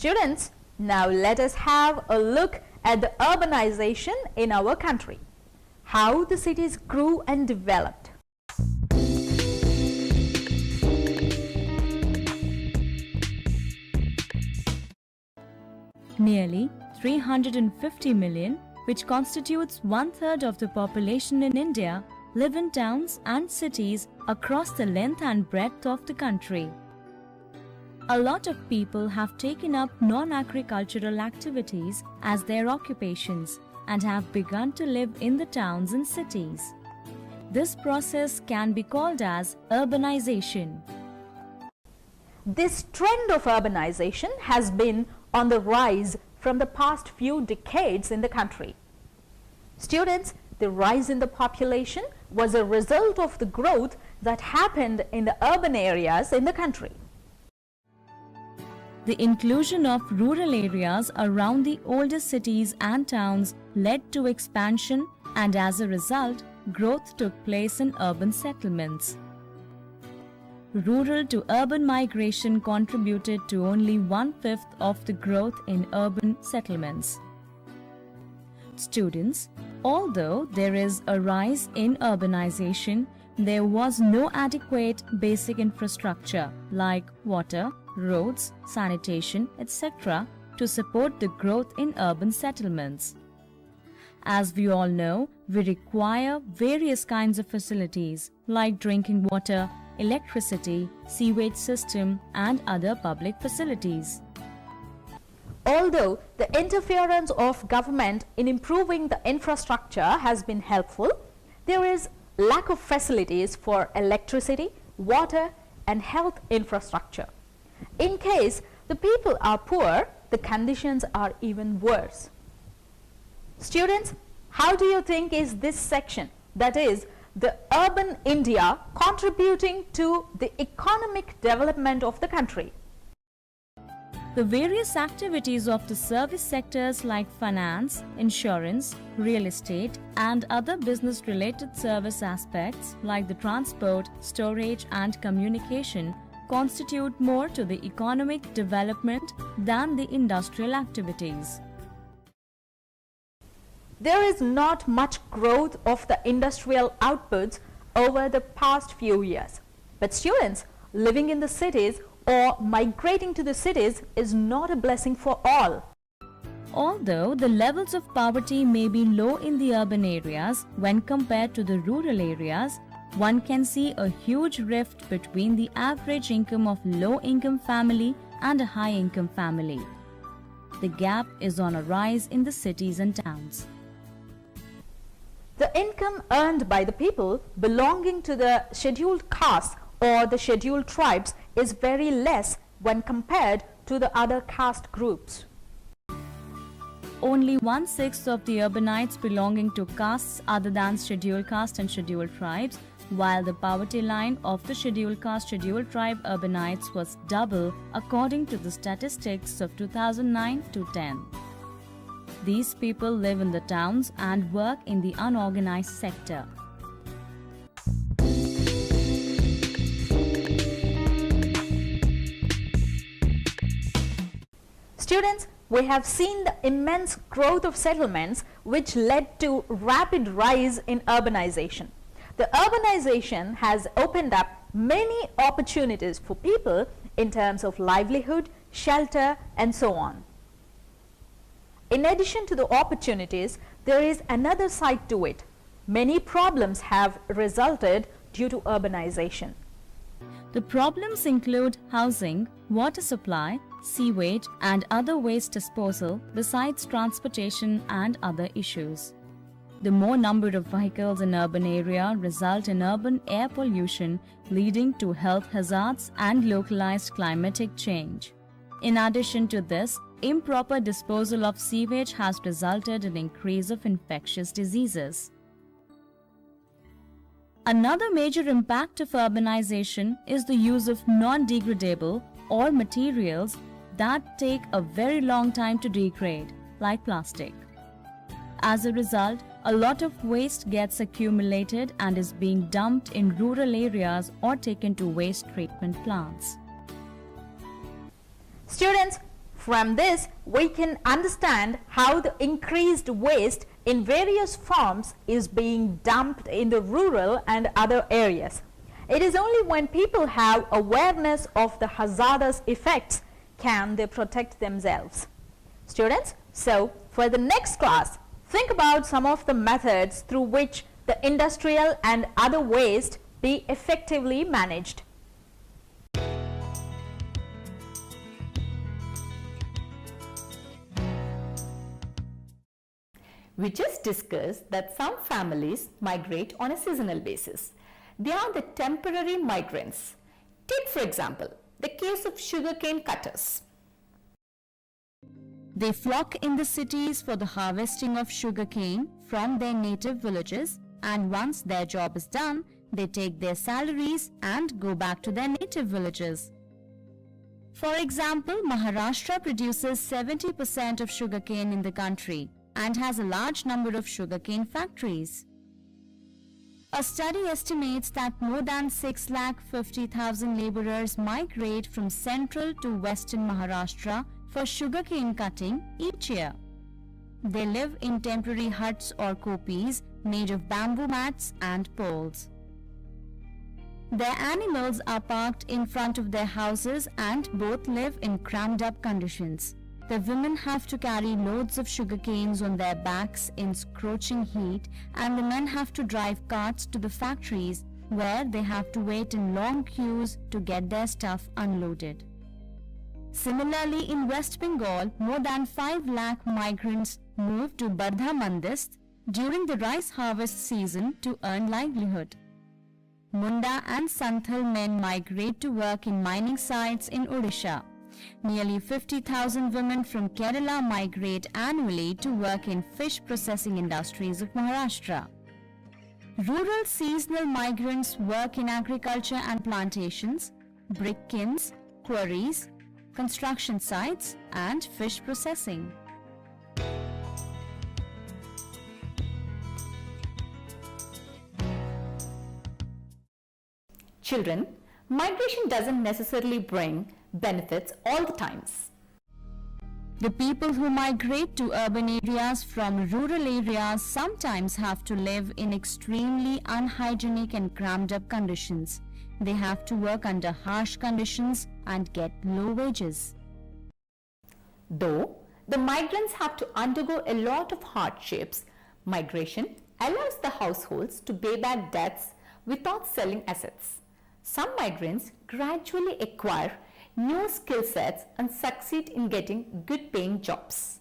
Students, now let us have a look at the urbanization in our country, how the cities grew and developed. Nearly 350 million, which constitutes 1/3 of the population in India, live in towns and cities across the length and breadth of the country. A lot of people have taken up non-agricultural activities as their occupations and have begun to live in the towns and cities. This process can be called as urbanization. This trend of urbanization has been on the rise from the past few decades in the country. Students, the rise in the population was a result of the growth that happened in the urban areas in the country. The inclusion of rural areas around the older cities and towns led to expansion, and as a result, growth took place in urban settlements. Rural to urban migration contributed to only 1/5 of the growth in urban settlements. Students, although there is a rise in urbanization, there was no adequate basic infrastructure like water, roads, sanitation, etc. to support the growth in urban settlements. As we all know, we require various kinds of facilities like drinking water, electricity, sewage system, and other public facilities. Although the interference of government in improving the infrastructure has been helpful, there is lack of facilities for electricity, water, and health infrastructure. In case the people are poor, the conditions are even worse. Students, how do you think is this section, that is, the urban India, contributing to the economic development of the country? The various activities of the service sectors like finance, insurance, real estate, and other business-related service aspects like the transport, storage, and communication constitute more to the economic development than the industrial activities. There is not much growth of the industrial outputs over the past few years. But students, living in the cities or migrating to the cities is not a blessing for all. Although the levels of poverty may be low in the urban areas when compared to the rural areas, one can see a huge rift between the average income of low-income family and a high-income family. The gap is on a rise in the cities and towns. The income earned by the people belonging to the scheduled castes or the scheduled tribes is very less when compared to the other caste groups. Only 1/6 of the urbanites belonging to castes other than scheduled caste and scheduled tribes, while the poverty line of the scheduled caste scheduled tribe urbanites was double according to the statistics of 2009 to 10. These people live in the towns and work in the unorganized sector. Students, we have seen the immense growth of settlements which led to rapid rise in urbanization. The urbanization has opened up many opportunities for people in terms of livelihood, shelter, and so on. In addition to the opportunities, there is another side to it. Many problems have resulted due to urbanization. The problems include housing, water supply, sewage, and other waste disposal, besides transportation and other issues. The more number of vehicles in urban area result in urban air pollution, leading to health hazards and localized climatic change. In addition to this, improper disposal of sewage has resulted in increase of infectious diseases. Another major impact of urbanization is the use of non-degradable or materials that take a very long time to degrade, like plastic. As a result, a lot of waste gets accumulated and is being dumped in rural areas or taken to waste treatment plants. Students, From this, we can understand how the increased waste in various forms is being dumped in the rural and other areas. It is only when people have awareness of the hazardous effects can they protect themselves. Students, so for the next class, think about some of the methods through which the industrial and other waste be effectively managed. We just discussed that some families migrate on a seasonal basis. They are the temporary migrants. Take for example, the case of sugarcane cutters. They flock in the cities for the harvesting of sugarcane from their native villages, and once their job is done, they take their salaries and go back to their native villages. For example, Maharashtra produces 70% of sugarcane in the country and has a large number of sugarcane factories. A study estimates that more than 650,000 laborers migrate from central to western Maharashtra for sugarcane cutting each year. They live in temporary huts or kopis made of bamboo mats and poles. Their animals are parked in front of their houses and both live in crammed up conditions. The women have to carry loads of sugarcanes on their backs in scorching heat, and the men have to drive carts to the factories where they have to wait in long queues to get their stuff unloaded. Similarly, in West Bengal, more than 5 lakh migrants move to Bardha Mandist during the rice harvest season to earn livelihood. Munda and Santhal men migrate to work in mining sites in Odisha. Nearly 50,000 women from Kerala migrate annually to work in fish processing industries of Maharashtra. Rural seasonal migrants work in agriculture and plantations, brick kilns, quarries, construction sites, and fish processing. Children, migration doesn't necessarily bring benefits all the times. The people who migrate to urban areas from rural areas sometimes have to live in extremely unhygienic and crammed up conditions. They have to work under harsh conditions and get low wages. Though the migrants have to undergo a lot of hardships, migration allows the households to pay back debts without selling assets. Some migrants gradually acquire new skill sets and succeed in getting good paying jobs.